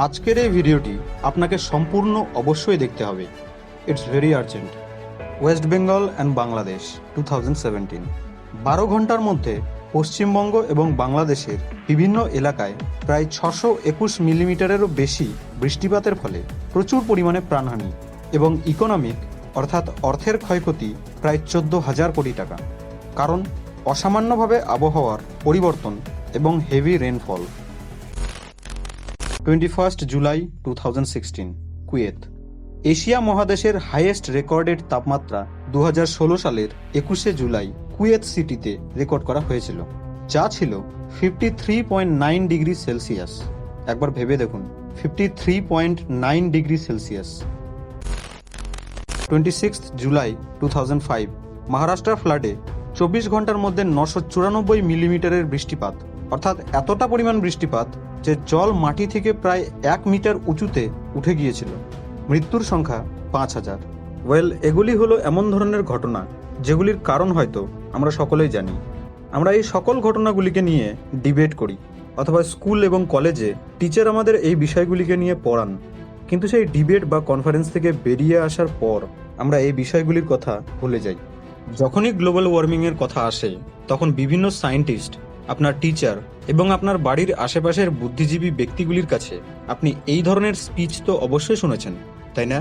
আজকের এই ভিডিওটি আপনাকে সম্পূর্ণ অবশ্যই দেখতে হবে। It's very urgent. West Bengal and Bangladesh 2017। 12 ঘন্টার মধ্যে পশ্চিমবঙ্গ এবং বাংলাদেশের বিভিন্ন এলাকায় প্রায় 621 মিলিমিটারেরও বেশি বৃষ্টিপাতের ফলে প্রচুর পরিমাণে প্রাণহানি এবং ইকোনমিক অর্থাৎ অর্থের ক্ষয়ক্ষতি প্রায় 14,000 কোটি টাকা। কারণ অসামান্যভাবে আবহাওয়ার পরিবর্তন এবং heavy rainfall. 21 July 2016, Kuwait. Asia মহাদেশের হাইয়েস্ট রেকর্ডেড তাপমাত্রা 2016 সালের 21 জুলাই কুয়েত সিটিতে রেকর্ড করা হয়েছিল, যা ছিল 53.9 ডিগ্রি সেলসিয়াস। একবার ভেবে দেখুন, 53.9 ডিগ্রি সেলসিয়াস। 26 জুলাই 2005, মহারাষ্ট্র ফ্লাডে 24 ঘন্টার মধ্যে 994 মিলিমিটারের বৃষ্টিপাত, অর্থাৎ এতটা পরিমাণ বৃষ্টিপাত যে জল মাটি থেকে প্রায় 1 মিটার উঁচুতে উঠে গিয়েছিল। মৃত্যুর সংখ্যা 5,000। এগুলি হলো এমন ধরনের ঘটনা যেগুলির কারণ হয়তো আমরা সকলেই জানি। আমরা এই সকল ঘটনাগুলিকে নিয়ে ডিবেট করি, অথবা স্কুল এবং কলেজে টিচার আমাদের এই বিষয়গুলিকে নিয়ে পড়ান, কিন্তু সেই ডিবেট বা কনফারেন্স থেকে বেরিয়ে আসার পর আমরা এই বিষয়গুলির কথা ভুলে যাই। যখনই গ্লোবাল ওয়ার্মিংয়ের কথা আসে, তখন বিভিন্ন সায়েন্টিস্ট, আপনার টিচার এবং আপনার বাড়ির আশেপাশের বুদ্ধিজীবী ব্যক্তিগুলির কাছে আপনি এই ধরনের স্পিচ তো অবশ্যই শুনেছেন, তাই না?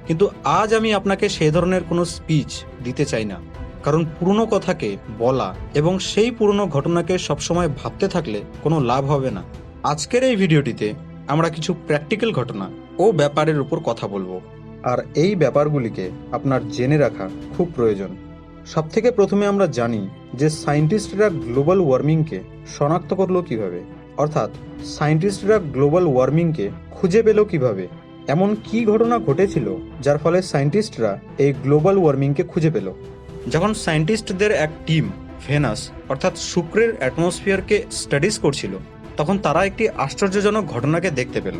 কিন্তু আজ আমি আপনাকে সেই ধরনের কোনো স্পিচ দিতে চাই না, কারণ পুরনো কথাকে বলা এবং সেই পুরনো ঘটনাকে সবসময় ভাবতে থাকলে কোনো লাভ হবে না। আজকের এই ভিডিওটিতে আমরা কিছু প্র্যাকটিক্যাল ঘটনা ও ব্যাপারের উপর কথা বলবো, আর এই ব্যাপারগুলিকে আপনার জেনে রাখা খুব প্রয়োজন। সবথেকে প্রথমে আমরা জানি যে সায়েন্টিস্টরা গ্লোবাল ওয়ার্মিংকে শনাক্ত করলো কিভাবে, অর্থাৎ সায়েন্টিস্টরা গ্লোবাল ওয়ার্মিংকে খুঁজে পেল কিভাবে। এমন কি ঘটনা ঘটেছিল যার ফলে সায়েন্টিস্টরা এই গ্লোবাল ওয়ার্মিংকে খুঁজে পেল? যখন সায়েন্টিস্টদের এক টিম ভেনাস অর্থাৎ শুক্রের অ্যাটমসফিয়ারকে স্টাডিজ করছিল, তখন তারা একটি আশ্চর্যজনক ঘটনাকে দেখতে পেল।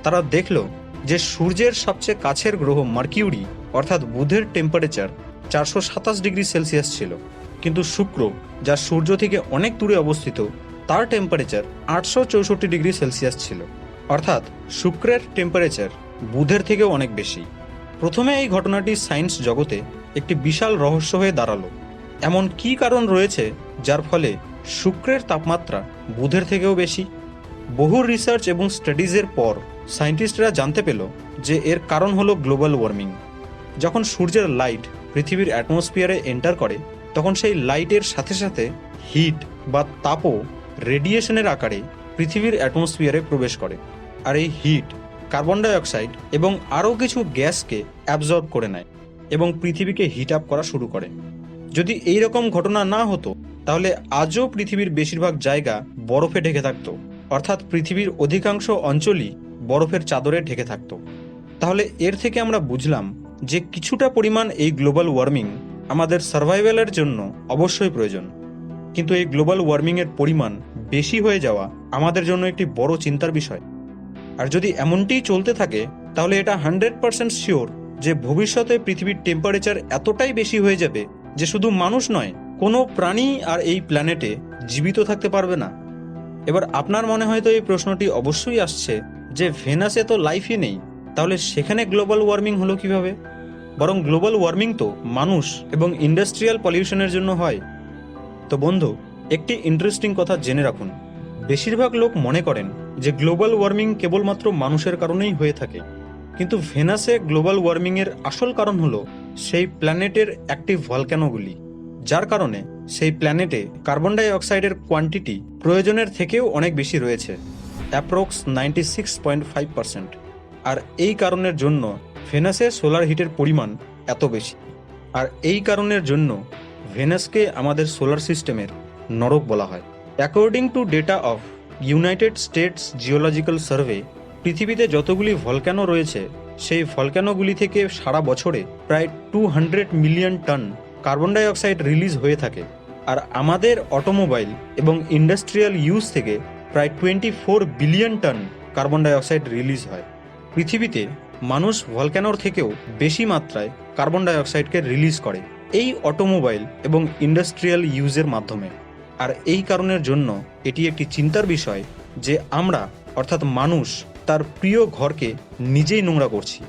তারা দেখল যে সূর্যের সবচেয়ে কাছের গ্রহ মার্কিউরি অর্থাৎ বুধের টেম্পারেচার 427 ডিগ্রি সেলসিয়াস ছিল, কিন্তু শুক্র, যা সূর্য থেকে অনেক দূরে অবস্থিত, তার টেম্পারেচার 864 ডিগ্রি সেলসিয়াস ছিল। অর্থাৎ শুক্রের টেম্পারেচার বুধের থেকেও অনেক বেশি। প্রথমে এই ঘটনাটি সায়েন্স জগতে একটি বিশাল রহস্য হয়ে দাঁড়ালো। এমন কি কারণ রয়েছে যার ফলে শুক্রের তাপমাত্রা বুধের থেকেও বেশি? বহু রিসার্চ এবং স্টাডিজের পর সায়েন্টিস্টরা জানতে পেল যে এর কারণ হলো গ্লোবাল ওয়ার্মিং। যখন সূর্যের লাইট পৃথিবীর অ্যাটমসফিয়ারে এন্টার করে, তখন সেই লাইটের সাথে সাথে হিট বা তাপও রেডিয়েশনের আকারে পৃথিবীর অ্যাটমসফিয়ারে প্রবেশ করে, আর এই হিট কার্বন ডাইঅক্সাইড এবং আরও কিছু গ্যাসকে অ্যাবজর্ব করে নেয় এবং পৃথিবীকে হিট আপ করা শুরু করে। যদি এই রকম ঘটনা না হতো, তাহলে আজও পৃথিবীর বেশিরভাগ জায়গা বরফে ঢেকে থাকতো, অর্থাৎ পৃথিবীর অধিকাংশ অঞ্চলই বরফের চাদরে ঢেকে থাকতো। তাহলে এর থেকে আমরা বুঝলাম যে কিছুটা পরিমাণ এই গ্লোবাল ওয়ার্মিং আমাদের সার্ভাইভালের জন্য অবশ্যই প্রয়োজন। কিন্তু এই গ্লোবাল ওয়ার্মিংয়ের পরিমাণ বেশি হয়ে যাওয়া আমাদের জন্য একটি বড় চিন্তার বিষয়। আর যদি এমনটিই চলতে থাকে, তাহলে এটা 100% শিওর যে ভবিষ্যতে পৃথিবীর টেম্পারেচার এতটাই বেশি হয়ে যাবে যে শুধু মানুষ নয়, কোনো প্রাণী আর এই প্ল্যানেটে জীবিত থাকতে পারবে না। এবার আপনার মনে হয়তো এই প্রশ্নটি অবশ্যই আসছে যে ভেনাসে তো লাইফই নেই, তাহলে সেখানে গ্লোবাল ওয়ার্মিং হলো কিভাবে? বরং গ্লোবাল ওয়ার্মিং তো মানুষ এবং ইন্ডাস্ট্রিয়াল পলিউশনের জন্য হয়। তো বন্ধু, একটি ইন্টারেস্টিং কথা জেনে রাখুন। বেশিরভাগ লোক মনে করেন যে গ্লোবাল ওয়ার্মিং কেবলমাত্র মানুষের কারণেই হয়ে থাকে, কিন্তু ভেনাসে গ্লোবাল ওয়ার্মিংয়ের আসল কারণ হলো সেই প্ল্যানেটের অ্যাক্টিভ ভলক্যানোগুলি, যার কারণে সেই প্ল্যানেটে কার্বন ডাই অক্সাইডের কোয়ান্টিটি প্রয়োজনের থেকেও অনেক বেশি রয়েছে, অ্যাপ্রক্স 96.5%। আর এই কারণের জন্য ভেনাসে সোলার হিটের পরিমাণ এত বেশি। আর এই কারণের জন্য ভেনাসকে আমাদের সোলার সিস্টেমের নরক বলা হয়। According to data of United states geological survey, পৃথিবীতে যতগুলি ভলক্যানো রয়েছে, সেই ভলক্যানোগুলি থেকে সারা বছরে প্রায় 200 million ton carbon die oxide release হয়ে থাকে। আর আমাদের অটোমোবাইল এবং ইন্ডাস্ট্রিয়াল ইউজ থেকে প্রায় 24 billion ton carbon die oxide release হয়। পৃথিবীতে মানুষ ভলক্যানোর থেকেও বেশি মাত্রায় কার্বন ডাই অক্সাইডকে রিলিজ করে এই অটোমোবাইল এবং ইন্ডাস্ট্রিয়াল ইউজের মাধ্যমে। আর এই কারণের জন্য এটি একটি চিন্তার বিষয় যে আমরা অর্থাৎ মানুষ তার প্রিয় ঘরকে নিজেই নোংরা করছি।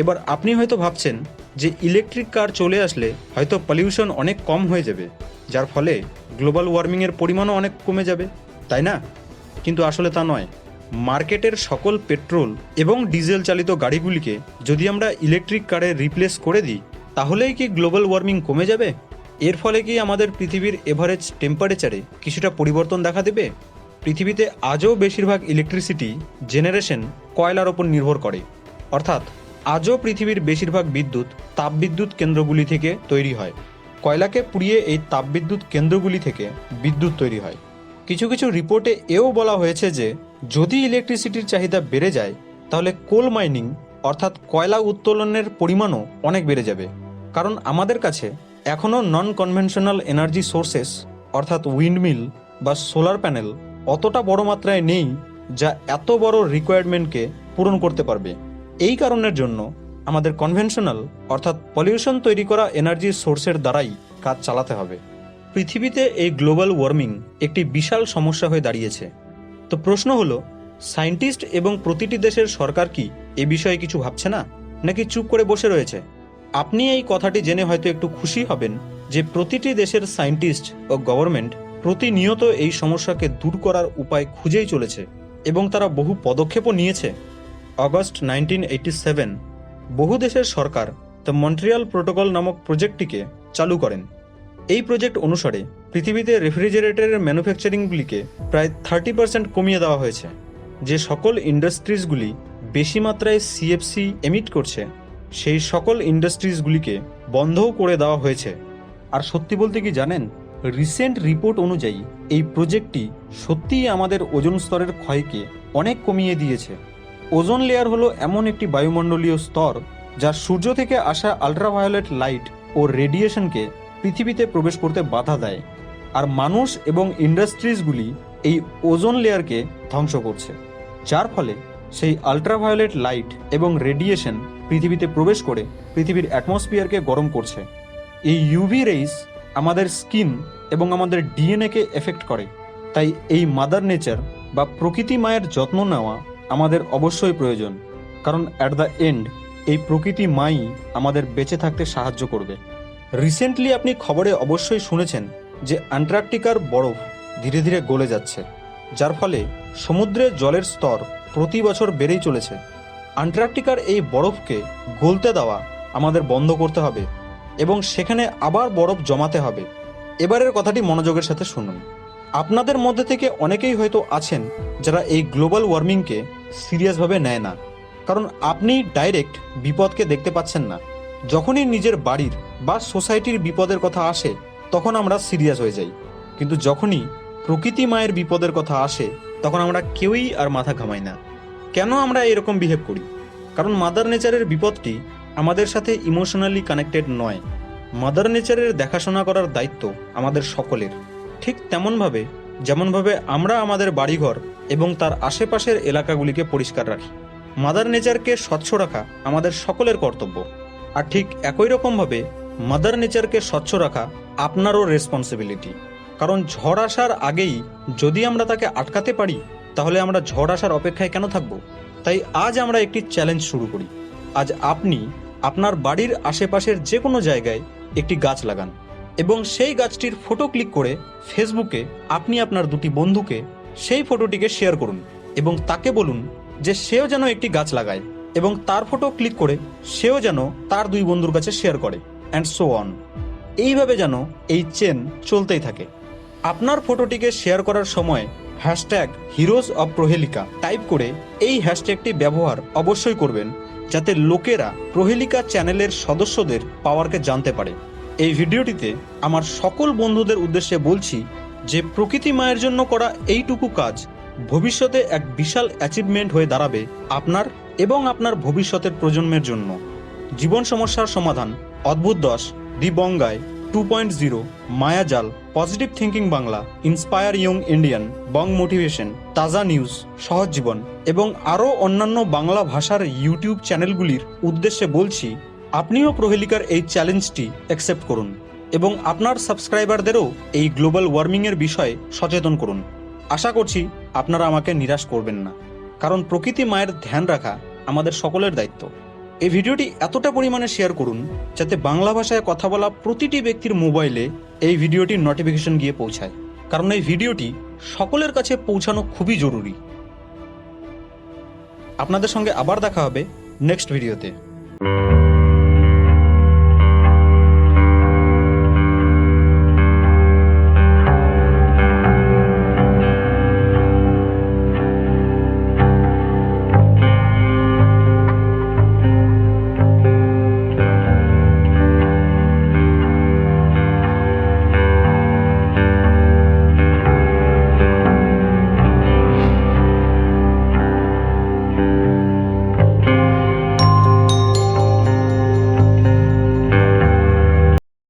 এবার আপনি হয়তো ভাবছেন যে ইলেকট্রিক কার চলে আসলে হয়তো পলিউশন অনেক কম হয়ে যাবে, যার ফলে গ্লোবাল ওয়ার্মিংয়ের পরিমাণও অনেক কমে যাবে, তাই না? কিন্তু আসলে তা নয়। মার্কেটের সকল পেট্রোল এবং ডিজেল চালিত গাড়িগুলিকে যদি আমরা ইলেকট্রিক কারে রিপ্লেস করে দিই, তাহলেই কি গ্লোবাল ওয়ার্মিং কমে যাবে? এর ফলে কি আমাদের পৃথিবীর এভারেজ টেম্পারেচারে কিছুটা পরিবর্তন দেখা দেবে? পৃথিবীতে আজও বেশিরভাগ ইলেকট্রিসিটি জেনারেশন কয়লার ওপর নির্ভর করে, অর্থাৎ আজও পৃথিবীর বেশিরভাগ বিদ্যুৎ তাপবিদ্যুৎ কেন্দ্রগুলি থেকে তৈরি হয়। কয়লাকে পুড়িয়ে এই তাপবিদ্যুৎ কেন্দ্রগুলি থেকে বিদ্যুৎ তৈরি হয়। কিছু কিছু রিপোর্টে এও বলা হয়েছে যে যদি ইলেকট্রিসিটির চাহিদা বেড়ে যায়, তাহলে কোল মাইনিং অর্থাৎ কয়লা উত্তোলনের পরিমাণও অনেক বেড়ে যাবে। কারণ আমাদের কাছে এখনও নন কনভেনশনাল এনার্জি সোর্সেস অর্থাৎ উইন্ডমিল বা সোলার প্যানেল অতটা বড় মাত্রায় নেই যা এত বড় রিকোয়ারমেন্টকে পূরণ করতে পারবে। এই কারণের জন্য আমাদের কনভেনশনাল অর্থাৎ পলিউশন তৈরি করা এনার্জি সোর্সের দ্বারাই কাজ চালাতে হবে। পৃথিবীতে এই গ্লোবাল ওয়ার্মিং একটি বিশাল সমস্যা হয়ে দাঁড়িয়েছে। তো প্রশ্ন হলো, সায়েন্টিস্ট এবং প্রতিটি দেশের সরকার কি এ বিষয়ে কিছু ভাবছে না, নাকি চুপ করে বসে রয়েছে? আপনি এই কথাটি জেনে হয়তো একটু খুশি হবেন যে প্রতিটি দেশের সায়েন্টিস্ট ও গভর্নমেন্ট প্রতিনিয়ত এই সমস্যাকে দূর করার উপায় খুঁজেই চলেছে এবং তারা বহু পদক্ষেপও নিয়েছে। অগস্ট 1987 বহু দেশের সরকার দ্য মন্ট্রিয়াল প্রোটোকল নামক প্রজেক্টটিকে চালু করেন। এই প্রজেক্ট অনুসারে পৃথিবীতে রেফ্রিজারেটরের ম্যানুফ্যাকচারিংগুলিকে প্রায় 30% কমিয়ে দেওয়া হয়েছে। যে সকল ইন্ডাস্ট্রিজগুলি বেশি মাত্রায় সিএফসি এমিট করছে, সেই সকল ইন্ডাস্ট্রিজগুলিকে বন্ধও করে দেওয়া হয়েছে। আর সত্যি বলতে কি জানেন, রিসেন্ট রিপোর্ট অনুযায়ী এই প্রজেক্টটি সত্যিই আমাদের ওজোন স্তরের ক্ষয়কে অনেক কমিয়ে দিয়েছে। ওজোন লেয়ার হলো এমন একটি বায়ুমণ্ডলীয় স্তর যা সূর্য থেকে আসা আল্ট্রাভায়োলেট লাইট ও রেডিয়েশনকে পৃথিবীতে প্রবেশ করতে বাধা দেয়। আর মানুষ এবং ইন্ডাস্ট্রিজগুলি এই ওজোন লেয়ারকে ধ্বংস করছে, যার ফলে সেই আল্ট্রাভায়োলেট লাইট এবং রেডিয়েশন পৃথিবীতে প্রবেশ করে পৃথিবীর অ্যাটমসফিয়ারকে গরম করছে। এই ইউভি রেইস আমাদের স্কিন এবং আমাদের ডিএনএকে এফেক্ট করে। তাই এই মাদার নেচার বা প্রকৃতি মায়ের যত্ন নেওয়া আমাদের অবশ্যই প্রয়োজন, কারণ অ্যাট দ্য এন্ড এই প্রকৃতি মাই আমাদের বেঁচে থাকতে সাহায্য করবে। রিসেন্টলি আপনি খবরে অবশ্যই শুনেছেন যে অ্যান্টার্কটিকার বরফ ধীরে ধীরে গলে যাচ্ছে, যার ফলে সমুদ্রের জলের স্তর প্রতি বছর বেড়েই চলেছে। অ্যান্টার্কটিকার এই বরফকে গলতে দেওয়া আমাদের বন্ধ করতে হবে এবং সেখানে আবার বরফ জমাতে হবে। এবারের কথাটি মনোযোগের সাথে শুনুন। আপনাদের মধ্যে থেকে অনেকেই হয়তো আছেন যারা এই গ্লোবাল ওয়ার্মিংকে সিরিয়াসভাবে নেয় না, কারণ আপনি ডাইরেক্ট বিপদকে দেখতে পাচ্ছেন না। যখনই নিজের বাড়ির বা সোসাইটির বিপদের কথা আসে তখন আমরা সিরিয়াস হয়ে যাই, কিন্তু যখনই প্রকৃতি মায়ের বিপদের কথা আসে তখন আমরা কেউই আর মাথা ঘামাই না। কেন আমরা এরকম বিহেভ করি? কারণ মাদার নেচারের বিপদটি আমাদের সাথে ইমোশনালি কানেক্টেড নয়। মাদার নেচারের দেখাশোনা করার দায়িত্ব আমাদের সকলের। ঠিক তেমনভাবে যেমনভাবে আমরা আমাদের বাড়িঘর এবং তার আশেপাশের এলাকাগুলিকে পরিষ্কার রাখি, মাদার নেচারকে স্বচ্ছ রাখা আমাদের সকলের কর্তব্য। আর ঠিক একই রকমভাবে মাদার নেচারকে স্বচ্ছ রাখা আপনারও রেসপন্সিবিলিটি। কারণ ঝড় আসার আগেই যদি আমরা তাকে আটকাতে পারি, তাহলে আমরা ঝড় আসার অপেক্ষায় কেন থাকব? তাই আজ আমরা একটি চ্যালেঞ্জ শুরু করি। আজ আপনি আপনার বাড়ির আশেপাশের যে কোনো জায়গায় একটি গাছ লাগান এবং সেই গাছটির ফটো ক্লিক করে ফেসবুকে আপনি আপনার দুটি বন্ধুকে সেই ফটোটিকে শেয়ার করুন এবং তাকে বলুন যে সেও যেন একটি গাছ লাগায় এবং তার ফটো ক্লিক করে সেও যেন তার দুই বন্ধুর কাছে শেয়ার করে, অ্যান্ড সো অন। এইভাবে যেন এই চেন চলতেই থাকে। আপনার ফটোটিকে শেয়ার করার সময় #হিরোজ অফ প্রহেলিকা টাইপ করে এই হ্যাশট্যাগটি ব্যবহার অবশ্যই করবেন, যাতে লোকেরা প্রহেলিকা চ্যানেলের সদস্যদের পাওয়ারকে জানতে পারে। এই ভিডিওটিতে আমার সকল বন্ধুদের উদ্দেশ্যে বলছি যে প্রকৃতি মায়ের জন্য করা এইটুকু কাজ ভবিষ্যতে এক বিশাল অ্যাচিভমেন্ট হয়ে দাঁড়াবে আপনার এবং আপনার ভবিষ্যতের প্রজন্মের জন্য। জীবন সমস্যার সমাধান, অদ্ভুত দশ, দি বঙ্গায় 2.0, মায়াজাল, positive thinking Bangla, inspire young Indian, Bong motivation, তাজা নিউজ, সহজ জীবন এবং আরও অন্যান্য বাংলা ভাষার ইউটিউব চ্যানেলগুলির উদ্দেশ্যে বলছি, আপনিও প্রহেলিকার এই চ্যালেঞ্জটি অ্যাকসেপ্ট করুন এবং আপনার সাবস্ক্রাইবারদেরও এই গ্লোবাল ওয়ার্মিংয়ের বিষয়ে সচেতন করুন। আশা করছি আপনারা আমাকে নিরাশ করবেন না। কারণ প্রকৃতি মায়ের ধ্যান রাখা আমাদের সকলের দায়িত্ব। এই ভিডিওটি এতটা পরিমাণে শেয়ার করুন যাতে বাংলা ভাষায় কথা বলা প্রতিটি ব্যক্তির মোবাইলে এই ভিডিওটির নোটিফিকেশন গিয়ে পৌঁছায়, কারণ এই ভিডিওটি সকলের কাছে পৌঁছানো খুবই জরুরি। আপনাদের সঙ্গে আবার দেখা হবে নেক্সট ভিডিওতে।